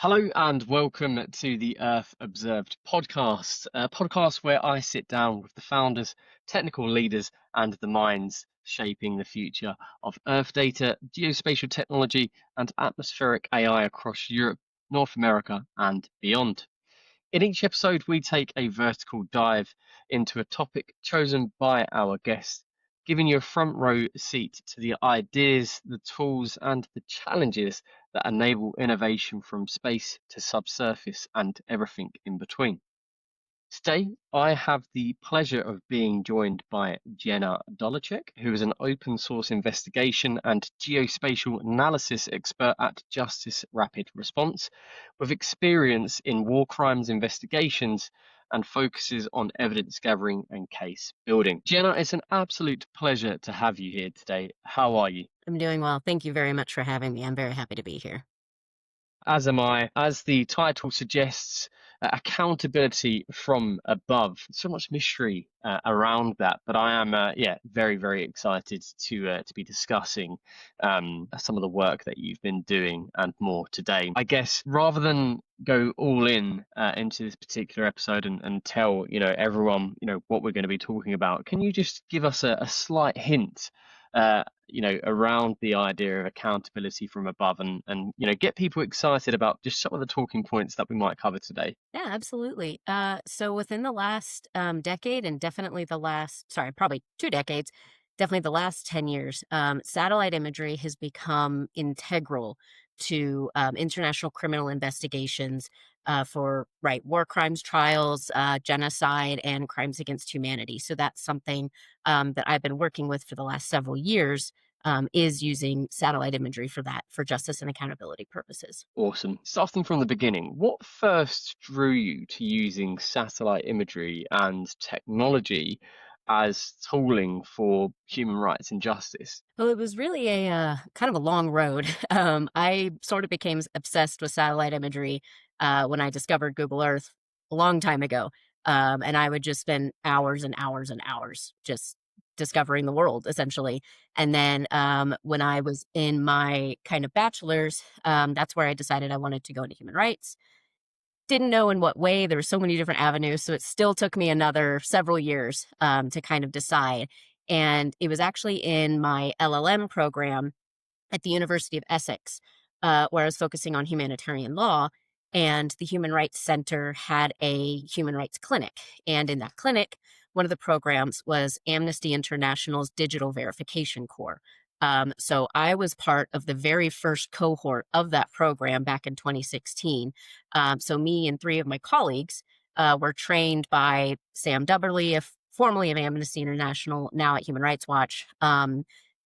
Hello and welcome to the Earth Observed podcast, a podcast where I sit down with the founders, technical leaders, and the minds shaping the future of Earth data, geospatial technology, and atmospheric AI across Europe, North America, and beyond. In each episode, we take a vertical dive into a topic chosen by our guests, giving you a front row seat to the ideas, the tools, and the challenges that enable innovation from space to subsurface and everything in between. Today, I have the pleasure of being joined by Jenna Dolecek, who is an open source investigation and geospatial analysis expert at Justice Rapid Response, with experience in war crimes investigations and focuses on evidence gathering and case building. Jenna, it's an absolute pleasure to have you here today. How are you? I'm doing well. Thank you very much for having me. I'm very happy to be here. As am I. As the title suggests, accountability from above. So much mystery around that, but I am, very, very excited to be discussing some of the work that you've been doing and more today. I guess rather than go all in into this particular episode and tell everyone what we're going to be talking about, can you just give us a slight hint? Around the idea of accountability from above and get people excited about just some of the talking points that we might cover today. Yeah, absolutely. So within the last decade and definitely probably 2 decades, definitely the last 10 years, satellite imagery has become integral to international criminal investigations for war crimes trials, genocide, and crimes against humanity. So that's something that I've been working with for the last several years. Is using satellite imagery for that, for justice and accountability purposes. Awesome. Starting from the beginning, what first drew you to using satellite imagery and technology as tooling for human rights and justice? Well, it was really a kind of a long road. I sort of became obsessed with satellite imagery when I discovered Google Earth a long time ago. And I would just spend hours and hours and hours just discovering the world, essentially. And then when I was in my kind of bachelor's, that's where I decided I wanted to go into human rights. Didn't know in what way. There were so many different avenues, so it still took me another several years, to kind of decide, and it was actually in my LLM program at the University of Essex, where I was focusing on humanitarian law, and the Human Rights Center had a human rights clinic, and in that clinic, one of the programs was Amnesty International's Digital Verification Corps. So I was part of the very first cohort of that program back in 2016. So me and three of my colleagues were trained by Sam Warwick, formerly of Amnesty International, now at Human Rights Watch,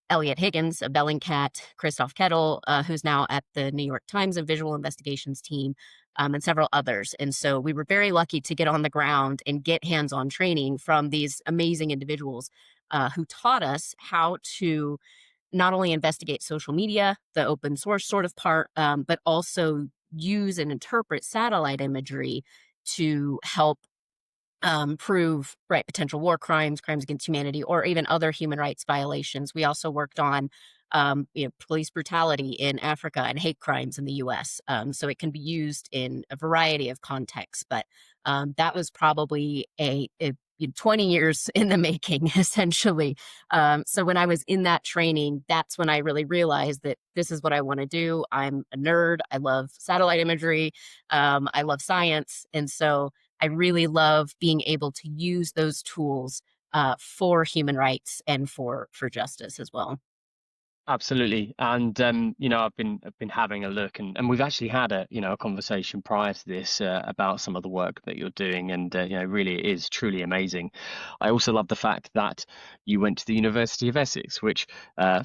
Elliot Higgins, a Bellingcat, Christoph Kettle, who's now at the New York Times and Visual Investigations team, and several others. And so we were very lucky to get on the ground and get hands-on training from these amazing individuals who taught us how to not only investigate social media, the open source sort of part, but also use and interpret satellite imagery to help prove potential war crimes, crimes against humanity, or even other human rights violations. We also worked on police brutality in Africa and hate crimes in the U.S. So it can be used in a variety of contexts. But that was probably a 20 years in the making, essentially. So when I was in that training, that's when I really realized that this is what I want to do. I'm a nerd. I love satellite imagery. I love science. And so I really love being able to use those tools for human rights and for justice as well. Absolutely. And I've been having a look and we've actually had a conversation prior to this about some of the work that you're doing and really it is truly amazing. I also love the fact that you went to the University of Essex, which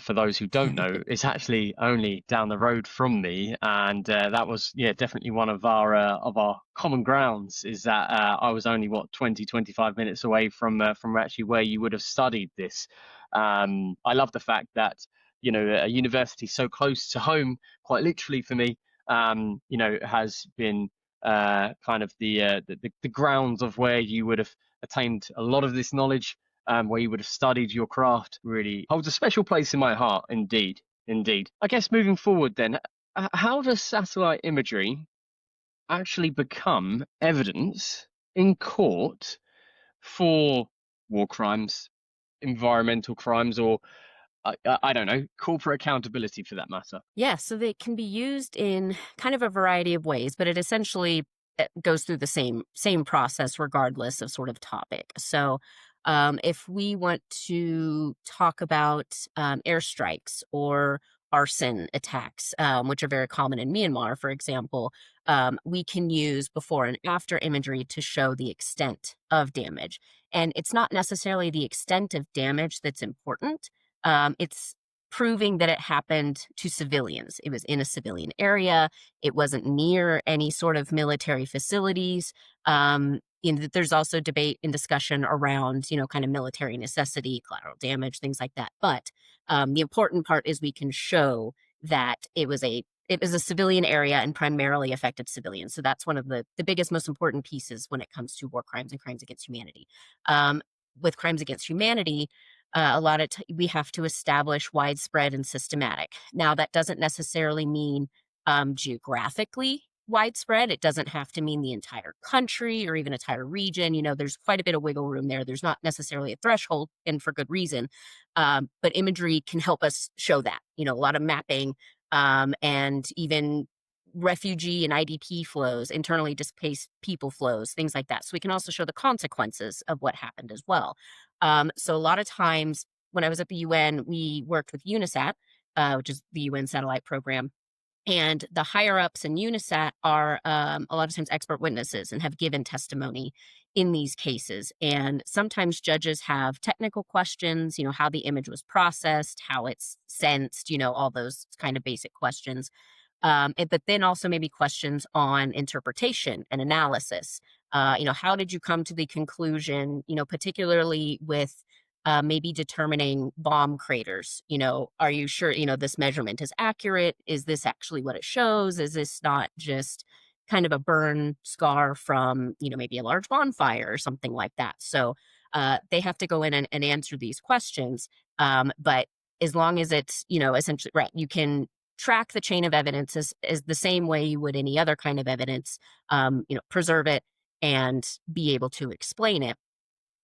for those who don't know is actually only down the road from me, and that was definitely one of our common grounds, is that I was only 25 minutes away from actually where you would have studied this. I love the fact that a university so close to home, quite literally for me, has been kind of the grounds of where you would have attained a lot of this knowledge, where you would have studied your craft, really holds a special place in my heart, indeed. I guess moving forward then, how does satellite imagery actually become evidence in court for war crimes, environmental crimes, or I don't know, corporate accountability for that matter? Yeah, so they can be used in kind of a variety of ways, but it essentially goes through the same process regardless of sort of topic. So, if we want to talk about airstrikes or arson attacks, which are very common in Myanmar, for example, we can use before and after imagery to show the extent of damage. And it's not necessarily the extent of damage that's important. It's proving that it happened to civilians. It was in a civilian area. It wasn't near any sort of military facilities. There's also debate and discussion around, kind of military necessity, collateral damage, things like that. But the important part is we can show that it was a civilian area and primarily affected civilians. So that's one of the biggest, most important pieces when it comes to war crimes and crimes against humanity. Um, with crimes against humanity, we have to establish widespread and systematic. Now, that doesn't necessarily mean geographically widespread. It doesn't have to mean the entire country or even entire region. There's quite a bit of wiggle room there. There's not necessarily a threshold, and for good reason. But imagery can help us show that. A lot of mapping and even refugee and IDP flows, internally displaced people flows, things like that. So we can also show the consequences of what happened as well. So a lot of times when I was at the UN, we worked with UNISAT, which is the UN satellite program. And the higher ups in UNISAT are a lot of times expert witnesses and have given testimony in these cases. And sometimes judges have technical questions, how the image was processed, how it's sensed, all those kind of basic questions. But then also maybe questions on interpretation and analysis. How did you come to the conclusion, particularly with maybe determining bomb craters? Are you sure, this measurement is accurate? Is this actually what it shows? Is this not just kind of a burn scar from, maybe a large bonfire or something like that? So they have to go in and answer these questions. But as long as it's, essentially, right, you can track the chain of evidence is the same way you would any other kind of evidence, preserve it and be able to explain it.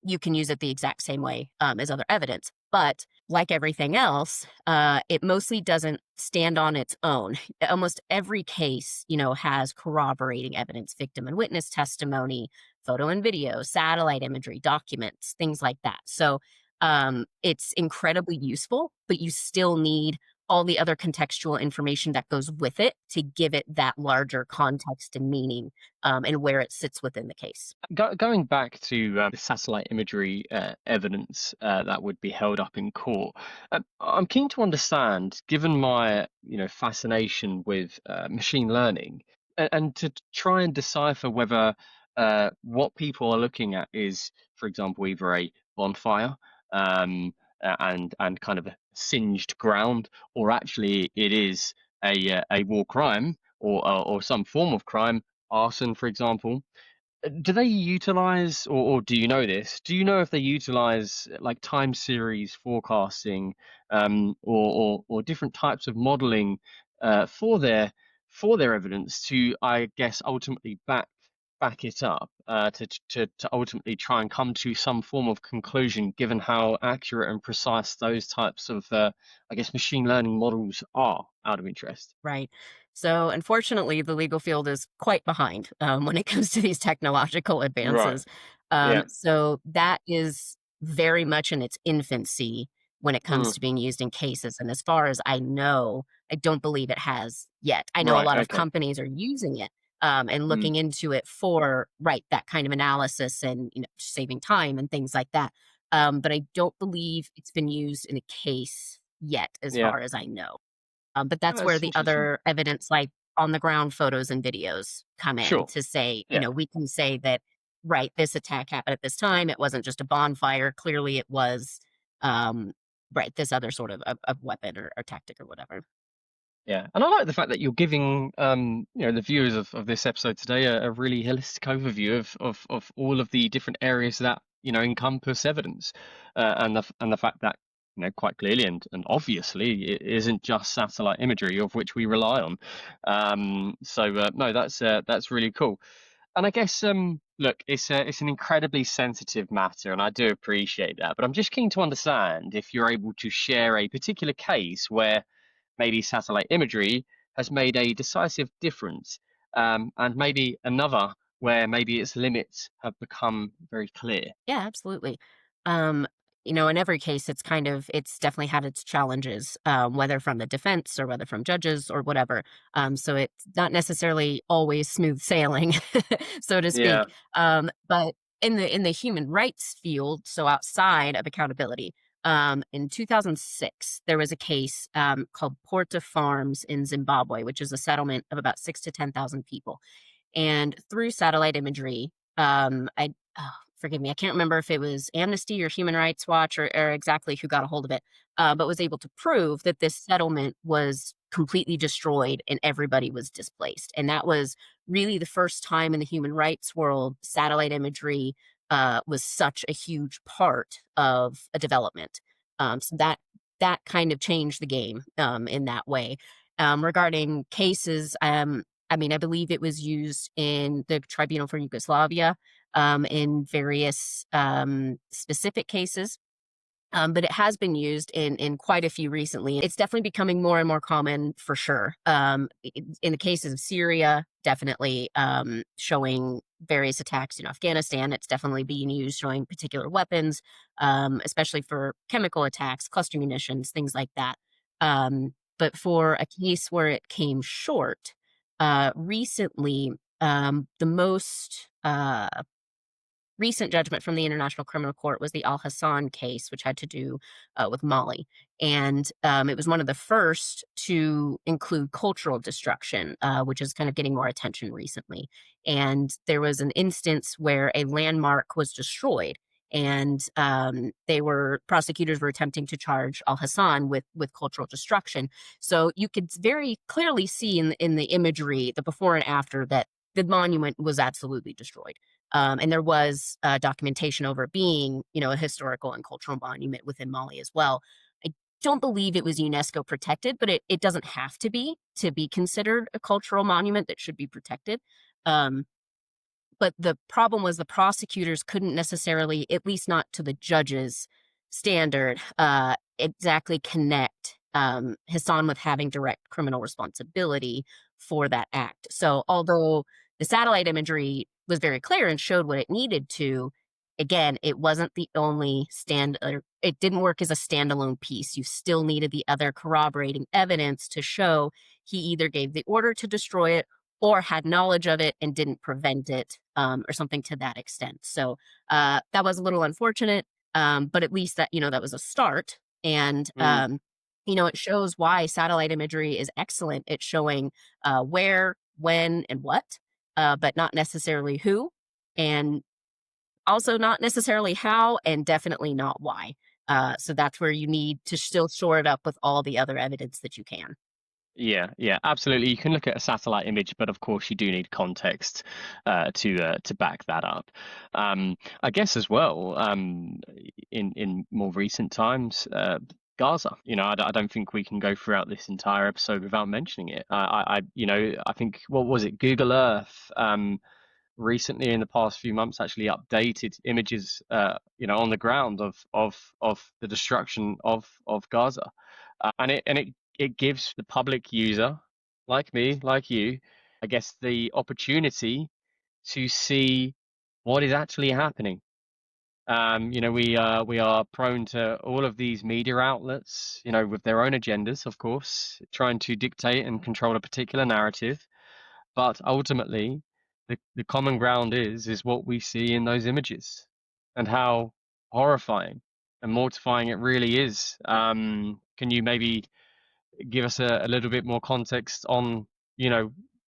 You can use it the exact same way as other evidence. But like everything else, it mostly doesn't stand on its own. Almost every case, has corroborating evidence, victim and witness testimony, photo and video, satellite imagery, documents, things like that. So it's incredibly useful, but you still need all the other contextual information that goes with it to give it that larger context and meaning, and where it sits within the case. Going back to the satellite imagery evidence that would be held up in court, I'm keen to understand, given my fascination with machine learning, and to try and decipher whether what people are looking at is, for example, either a bonfire and kind of a singed ground, or actually it is a war crime or some form of crime, arson, for example. Do they utilize, or do you know this? Do you know if they utilize like time series forecasting, or different types of modeling for their evidence to, I guess, ultimately back it up, to ultimately try and come to some form of conclusion, given how accurate and precise those types of, I guess, machine learning models are, out of interest? Right. So, unfortunately, the legal field is quite behind when it comes to these technological Right. advances. Yeah. So, that is very much in its infancy when it comes Mm. to being used in cases. And as far as I know, I don't believe it has yet. I know a Right. lot of Okay. companies are using it and Mm. looking into it for, right, that kind of analysis and, saving time and things like that. But I don't believe it's been used in a case yet, as Yeah. far as I know. But that's where That's the interesting. other evidence, like on the ground photos and videos, come in Sure. to say, Yeah. we can say that, right, this attack happened at this time. It wasn't just a bonfire. Clearly, it was, um, right, this other sort of weapon or tactic or whatever. Yeah, and I like the fact that you're giving the viewers of this episode today a really holistic overview of all of the different areas that encompass evidence, and the fact that quite clearly and obviously it isn't just satellite imagery of which we rely on. No, that's really cool. And I guess look, it's an incredibly sensitive matter, and I do appreciate that. But I'm just keen to understand if you're able to share a particular case where maybe satellite imagery has made a decisive difference, and maybe another where maybe its limits have become very clear. Yeah, absolutely. Um, in every case, it's definitely had its challenges, whether from the defense or whether from judges or whatever. So it's not necessarily always smooth sailing, so to speak. Yeah. But in the human rights field, so outside of accountability, in 2006, there was a case called Porta Farms in Zimbabwe, which is a settlement of about 6 to 10,000 people. And through satellite imagery, forgive me, I can't remember if it was Amnesty or Human Rights Watch or exactly who got a hold of it, but was able to prove that this settlement was completely destroyed and everybody was displaced. And that was really the first time in the human rights world satellite imagery was such a huge part of a development. So that kind of changed the game in that way. Regarding cases, I mean, I believe it was used in the Tribunal for Yugoslavia in various specific cases. But it has been used in quite a few recently. It's definitely becoming more and more common for sure. In the cases of Syria, definitely showing various attacks in Afghanistan. It's definitely being used showing particular weapons, especially for chemical attacks, cluster munitions, things like that. But for a case where it came short, recently, the most recent judgment from the International Criminal Court was the Al Hassan case, which had to do with Mali. And it was one of the first to include cultural destruction, which is kind of getting more attention recently. And there was an instance where a landmark was destroyed. And prosecutors were attempting to charge Al Hassan with cultural destruction. So you could very clearly see in the imagery, the before and after, that the monument was absolutely destroyed. And there was documentation over it being, a historical and cultural monument within Mali as well. I don't believe it was UNESCO protected, but it doesn't have to be considered a cultural monument that should be protected. Um, but the problem was the prosecutors couldn't necessarily, at least not to the judge's standard, exactly connect Hassan with having direct criminal responsibility for that act. So although the satellite imagery was very clear and showed what it needed to, again, it wasn't the only it didn't work as a standalone piece. You still needed the other corroborating evidence to show he either gave the order to destroy it or had knowledge of it and didn't prevent it, or something to that extent. So that was a little unfortunate, but at least that was a start. And Mm. it shows why satellite imagery is excellent at showing where, when, and what, but not necessarily who, and also not necessarily how, and definitely not why. So that's where you need to still shore it up with all the other evidence that you can. Yeah, yeah, absolutely. You can look at a satellite image, but of course you do need context to back that up. I guess as well, in more recent times, Gaza. I don't think we can go throughout this entire episode without mentioning it. I think what was it? Google Earth recently in the past few months actually updated images, on the ground of the destruction of Gaza, and it gives the public user, like me, like you, I guess, the opportunity to see what is actually happening. We are prone to all of these media outlets, with their own agendas, of course, trying to dictate and control a particular narrative. But ultimately, the common ground is what we see in those images and how horrifying and mortifying it really is. Can you maybe give us a little bit more context on,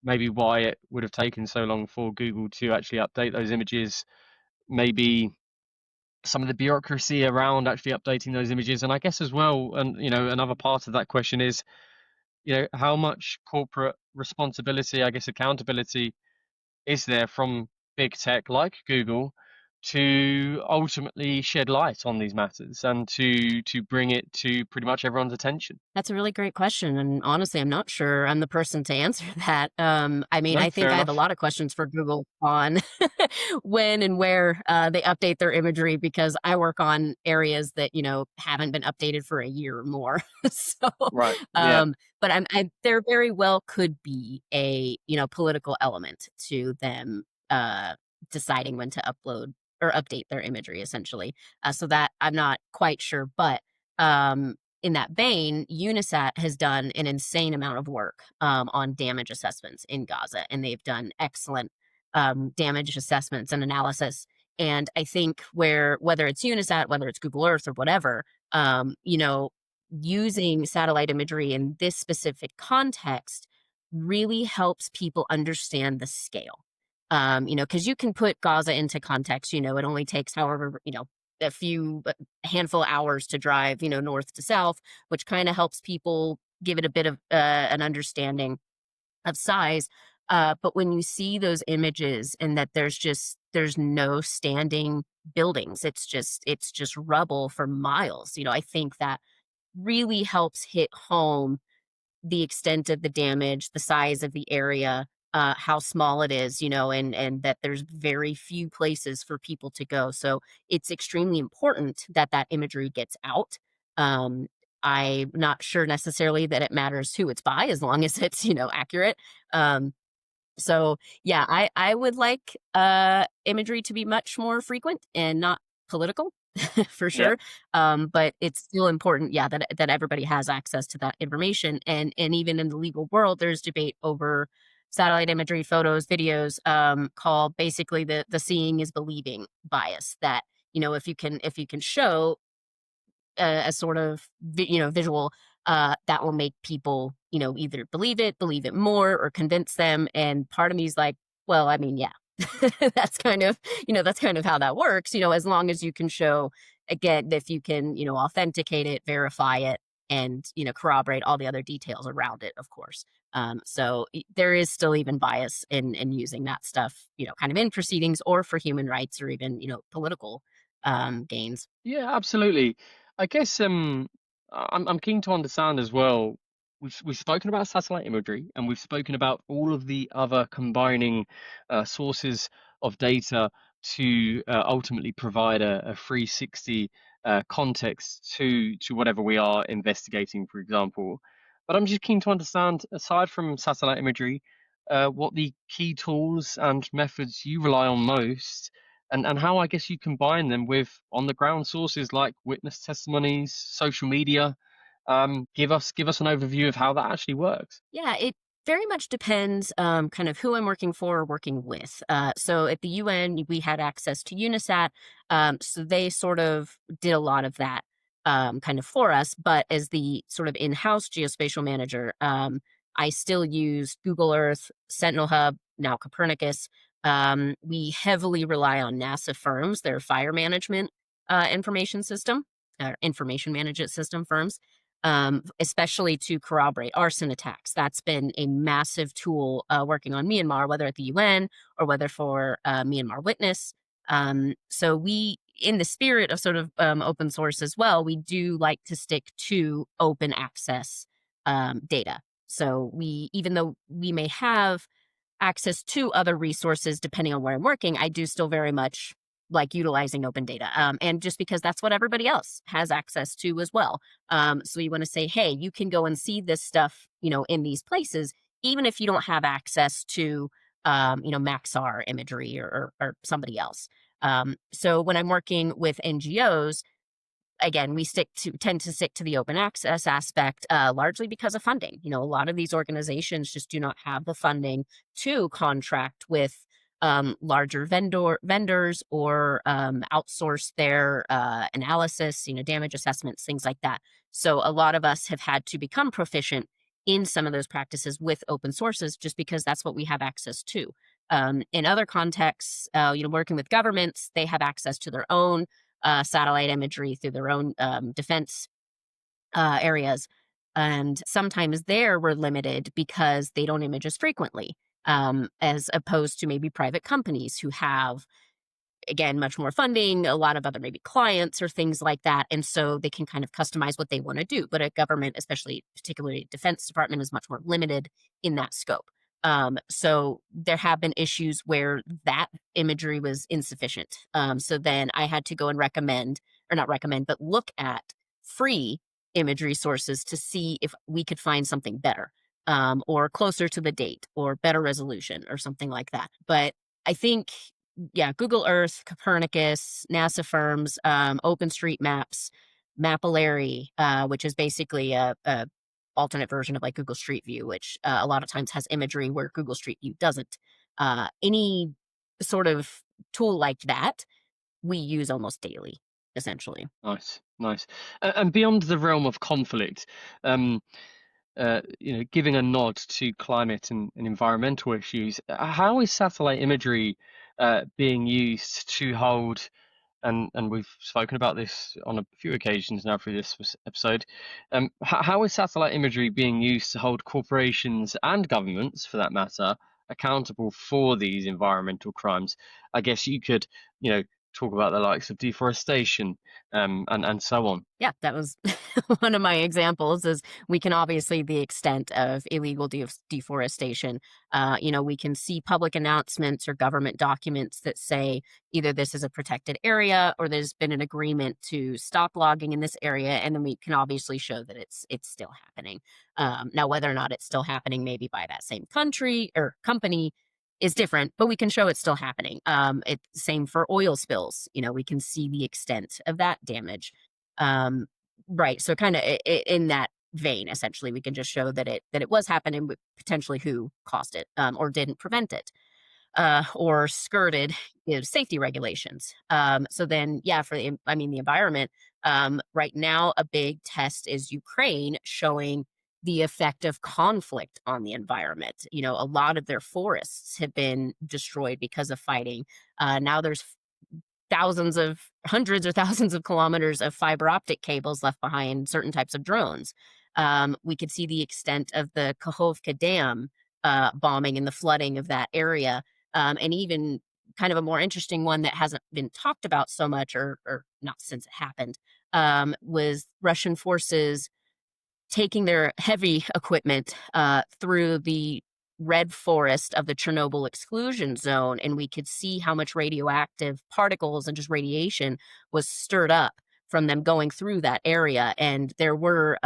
maybe why it would have taken so long for Google to actually update those images, maybe some of the bureaucracy around actually updating those images, and I guess as well, and another part of that question is, how much corporate responsibility, I guess accountability, is there from big tech like Google to ultimately shed light on these matters and to bring it to pretty much everyone's attention? That's a really great question, and honestly, I'm not sure I'm the person to answer that. I mean, No, I think fair I have a enough. lot of questions for Google on when and where they update their imagery because I work on areas that haven't been updated for a year or more. So, Right. Yeah. um, but there very well could be a political element to them deciding when to upload or update their imagery, essentially. So that I'm not quite sure, but. Um, in that vein, UNISAT has done an insane amount of work on damage assessments in Gaza, and they've done excellent damage assessments and analysis. And I think whether it's UNISAT, whether it's Google Earth or whatever, using satellite imagery in this specific context really helps people understand the scale. Because you can put Gaza into context. It only takes however a few handful of hours to drive, north to south, which kind of helps people give it a bit of an understanding of size. But when you see those images and that there's no standing buildings, it's just rubble for miles. I think that really helps hit home the extent of the damage, the size of the area, how small it is, and that there's very few places for people to go. So it's extremely important that that imagery gets out. Um, I'm not sure necessarily that it matters who it's by, as long as it's accurate. Um, so yeah, I would like imagery to be much more frequent and not political for Yeah. sure. But it's still important, yeah, that everybody has access to that information. And even in the legal world, there's debate over satellite imagery, photos, videos, called basically the seeing is believing bias. That if you can show a sort of visual that will make people either believe it more or convince them. And part of me is like, well, I mean, yeah, that's kind of how that works. As long as you can show, again, if you can authenticate it, verify it, and corroborate all the other details around it, of course. So there is still even bias in using that stuff, kind of in proceedings or for human rights or even political gains. Yeah, absolutely. I guess I'm keen to understand as well. We've spoken about satellite imagery, and we've spoken about all of the other combining sources of data to ultimately provide a 360 context to whatever we are investigating, for example. But I'm just keen to understand, aside from satellite imagery, what the key tools and methods you rely on most and how I guess you combine them with on the ground sources like witness testimonies, social media. Give us an overview of how that actually works. Yeah, it very much depends, kind of who I'm working for or working with. So at the UN, we had access to UNISAT, so they sort of did a lot of that kind of for us. But as the sort of in-house geospatial manager, I still use Google Earth, Sentinel Hub, now Copernicus. We heavily rely on NASA firms, their fire management information system, information management system firms, especially to corroborate arson attacks. That's been a massive tool working on Myanmar, whether at the UN or whether for Myanmar Witness. So in the spirit of sort of open source as well, we do like to stick to open access data. So even though we may have access to other resources depending on where I'm working, I do still very much like utilizing open data. And just because that's what everybody else has access to as well. So you want to say, hey, you can go and see this stuff, in these places, even if you don't have access to, Maxar imagery or somebody else. So when I'm working with NGOs, again, we tend to stick to the open access aspect, largely because of funding. A lot of these organizations just do not have the funding to contract with larger vendors or outsource their analysis, damage assessments, things like that. So a lot of us have had to become proficient in some of those practices with open sources, just because that's what we have access to. In other contexts, working with governments, they have access to their own satellite imagery through their own defense areas. And sometimes there we're limited because they don't image as frequently, as opposed to maybe private companies who have again, much more funding, a lot of other maybe clients or things like that. And so they can kind of customize what they want to do. But a government, especially particularly Defense Department, is much more limited in that scope. So there have been issues where that imagery was insufficient. So then I had to go and recommend, or not recommend, but look at free imagery sources to see if we could find something better, or closer to the date or better resolution or something like that. But I think, yeah, Google Earth, Copernicus, NASA firms, OpenStreetMaps, Mapillary, which is basically a alternate version of like Google Street View, which a lot of times has imagery where Google Street View doesn't. Any sort of tool like that we use almost daily, essentially. Nice, nice. And beyond the realm of conflict, um, giving a nod to climate and environmental issues, how is satellite imagery being used to hold, and we've spoken about this on a few occasions now through this episode, how is satellite imagery being used to hold corporations and governments, for that matter, accountable for these environmental crimes? I guess you could, you know, talk about the likes of deforestation, and so on. Yeah, that was one of my examples. Is we can obviously the extent of illegal deforestation. We can see public announcements or government documents that say either this is a protected area or there's been an agreement to stop logging in this area, and then we can obviously show that it's still happening. Now, whether or not it's still happening, maybe by that same country or company, is different, but we can show it's still happening. It's same for oil spills. We can see the extent of that damage. Um, right. So kind of in that vein, essentially, we can just show that it was happening, but potentially who caused it, or didn't prevent it, or skirted safety regulations. So then, yeah, the environment. Right now, a big test is Ukraine showing the effect of conflict on the environment. A lot of their forests have been destroyed because of fighting. Now there's hundreds or thousands of kilometers of fiber optic cables left behind certain types of drones. We could see the extent of the Kakhovka Dam bombing and the flooding of that area. And even kind of a more interesting one that hasn't been talked about so much, or not since it happened, was Russian forces taking their heavy equipment through the red forest of the Chernobyl exclusion zone, and we could see how much radioactive particles and just radiation was stirred up from them going through that area. And there were,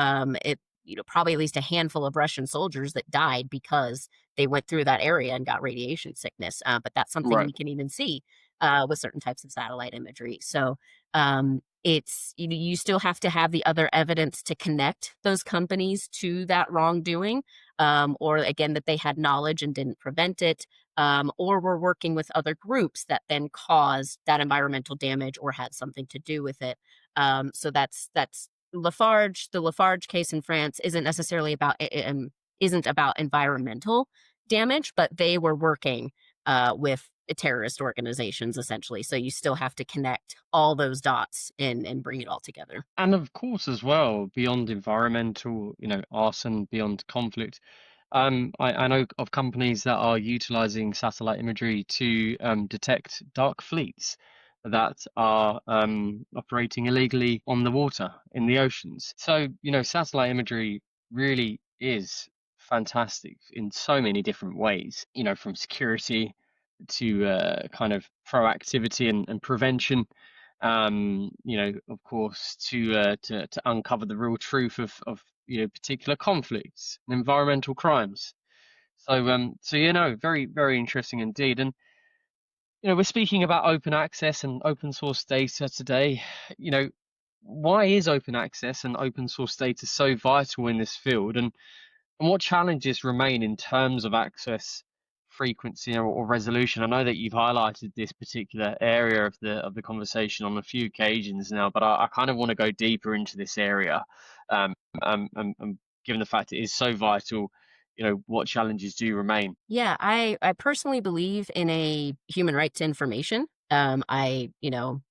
probably at least a handful of Russian soldiers that died because they went through that area and got radiation sickness. But that's something Right. we can even see with certain types of satellite imagery. So it's you still have to have the other evidence to connect those companies to that wrongdoing, or again that they had knowledge and didn't prevent it, or were working with other groups that then caused that environmental damage or had something to do with it. So that's Lafarge. The Lafarge case in France isn't about environmental damage, but they were working with terrorist organizations essentially. So you still have to connect all those dots and bring it all together. And of course, as well, beyond environmental, arson, beyond conflict, I know of companies that are utilizing satellite imagery to detect dark fleets that are operating illegally on the water in the oceans. So, satellite imagery really is fantastic in so many different ways, from security to kind of proactivity and prevention, of course, to uncover the real truth of particular conflicts and environmental crimes. So very very interesting indeed. And we're speaking about open access and open source data today. You know, why is open access and open source data so vital in this field, and what challenges remain in terms of access, frequency, or resolution? I know that you've highlighted this particular area of the conversation on a few occasions now, but I kind of want to go deeper into this area. Given the fact it is so vital, what challenges do remain? Yeah, I personally believe in a human right to information. I,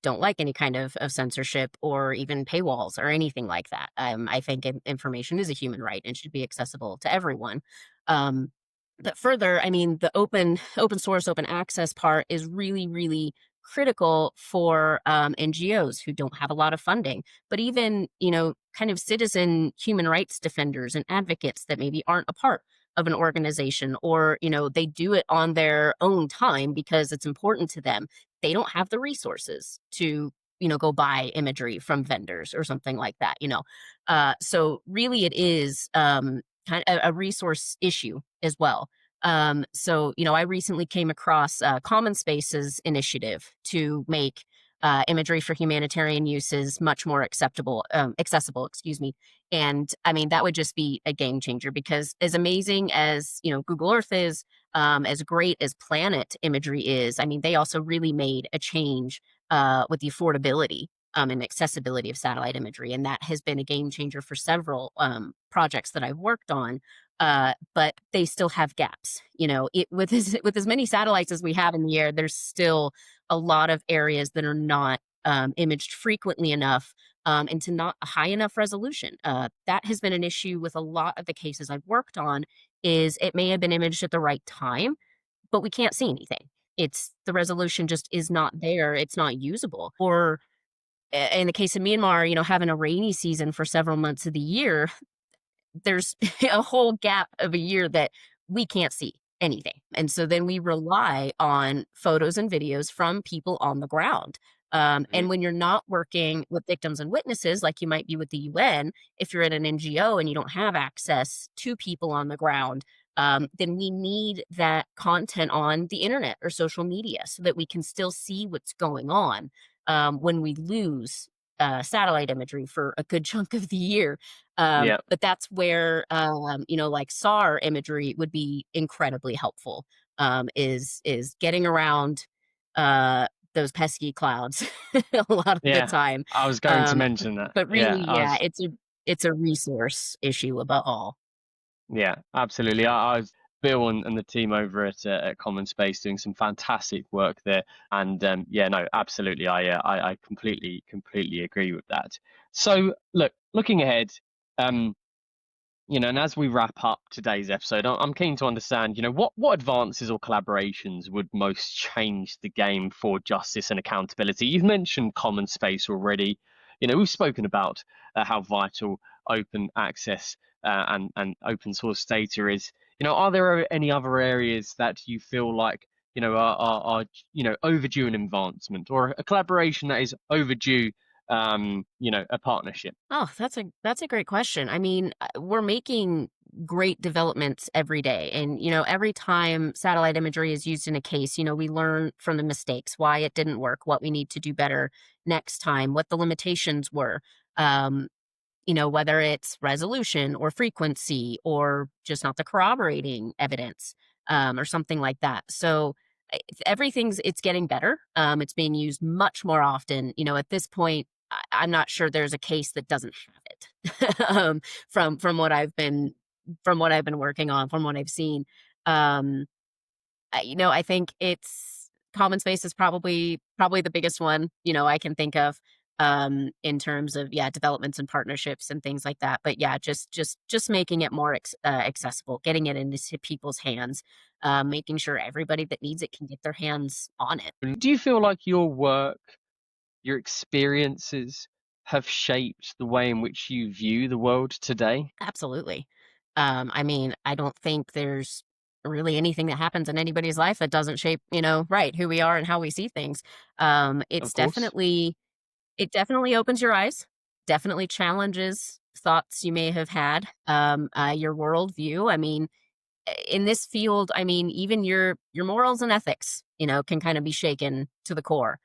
don't like any kind of censorship or even paywalls or anything like that. I think information is a human right and should be accessible to everyone. Um, but further, I mean, the open source, open access part is really, really critical for NGOs who don't have a lot of funding, but even, kind of citizen human rights defenders and advocates that maybe aren't a part of an organization, or, they do it on their own time because it's important to them. They don't have the resources to, go buy imagery from vendors or something like that, so really it is kind of a resource issue as well. So, I recently came across Common Space's initiative to make imagery for humanitarian uses much more accessible, excuse me. And I mean, that would just be a game changer, because as amazing as, Google Earth is, as great as Planet imagery is, I mean, they also really made a change with the affordability and accessibility of satellite imagery. And that has been a game changer for several projects that I've worked on. But they still have gaps. With as many satellites as we have in the air, there's still a lot of areas that are not imaged frequently enough, and to not a high enough resolution. That has been an issue with a lot of the cases I've worked on. Is it may have been imaged at the right time, but we can't see anything. It's the resolution just is not there. It's not usable. Or in the case of Myanmar, having a rainy season for several months of the year, there's a whole gap of a year that we can't see anything. And so then we rely on photos and videos from people on the ground. And Mhm. when you're not working with victims and witnesses, like you might be with the UN, if you're at an NGO and you don't have access to people on the ground, then we need that content on the internet or social media so that we can still see what's going on when we lose satellite imagery for a good chunk of the year. Yeah, But that's where, like SAR imagery would be incredibly helpful. Is getting around uh, those pesky clouds a lot of the yeah. time. I was going to Um, mention that. but Yeah, really, I yeah, was. it's a resource issue above all. Yeah, absolutely. I was Bill and the team over at Common Space doing some fantastic work there, and yeah, no, absolutely. I completely agree with that. So, looking ahead, um, and as we wrap up today's episode, I'm keen to understand, what advances or collaborations would most change the game for justice and accountability? You've mentioned common space already. We've spoken about how vital open access and open source data is. Are there any other areas that you feel like, are overdue an advancement, or a collaboration that is overdue, a partnership? Oh, that's a great question. I mean, we're making great developments every day, and every time satellite imagery is used in a case, we learn from the mistakes, why it didn't work, what we need to do better next time, what the limitations were. Um, whether it's resolution or frequency or just not the corroborating evidence, or something like that. So it's getting better. It's being used much more often. At this point, I'm not sure there's a case that doesn't have it. From what I've been working on, from what I've seen. Um, I think it's common space is probably the biggest one, I can think of, in terms of, yeah, developments and partnerships and things like that. But yeah, just making it more accessible, getting it into people's hands, making sure everybody that needs it can get their hands on it. And do you feel like your work, your experiences have shaped the way in which you view the world today? Absolutely. I mean, I don't think there's really anything that happens in anybody's life that doesn't shape, right, who we are and how we see things. Of It's course. definitely opens your eyes, definitely challenges thoughts you may have had, your worldview. I mean, in this field, I mean, even your morals and ethics, can kind of be shaken to the core,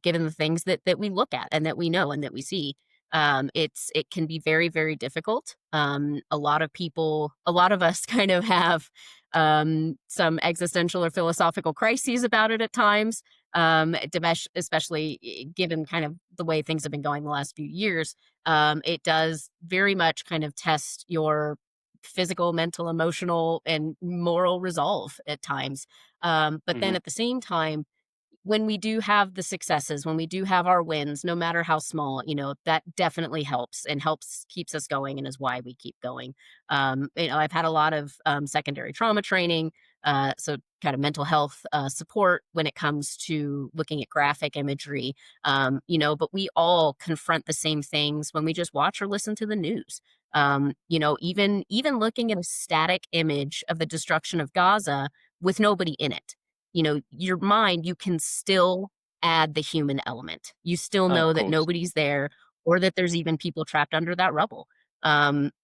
given the things that we look at and that we know and that we see. It can be very, very difficult. A lot of us kind of have some existential or philosophical crises about it at times. Especially given kind of the way things have been going the last few years. It does very much kind of test your physical, mental, emotional, and moral resolve at times. But then Hmm. at the same time, when we do have the successes, when we do have our wins, no matter how small, that definitely helps and helps keeps us going and is why we keep going. I've had a lot of secondary trauma training. So kind of mental health support when it comes to looking at graphic imagery. But we all confront the same things when we just watch or listen to the news. Even looking at a static image of the destruction of Gaza with nobody in it, your mind, you can still add the human element. You still Of know that course. nobody's there or that there's even people trapped under that rubble.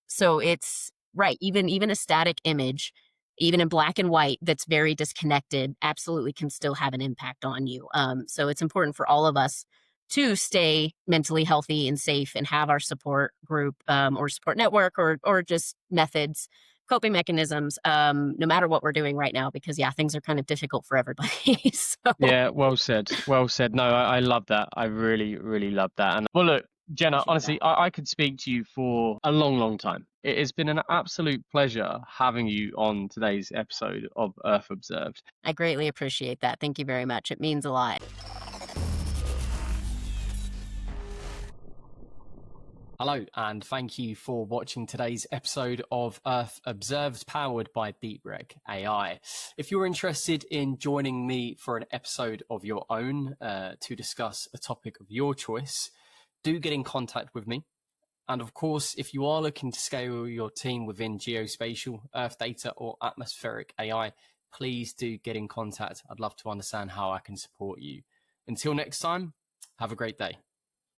So it's right. Even a static image, even in black and white, that's very disconnected, absolutely can still have an impact on you. So it's important for all of us to stay mentally healthy and safe and have our support group or support network or just methods, coping mechanisms, no matter what we're doing right now, because yeah, things are kind of difficult for everybody. So Yeah, well said. Well said. No, I love that. I really, really love that. And well, look, Jenna, appreciate that. honestly, I could speak to you for a long, long time. It has been an absolute pleasure having you on today's episode of Earth Observed. I greatly appreciate that. Thank you very much. It means a lot. Hello, and thank you for watching today's episode of Earth Observed, powered by DeepRec AI. If you're interested in joining me for an episode of your own to discuss a topic of your choice, do get in contact with me. And of course, if you are looking to scale your team within geospatial, Earth data, or atmospheric AI, please do get in contact. I'd love to understand how I can support you. Until next time, have a great day.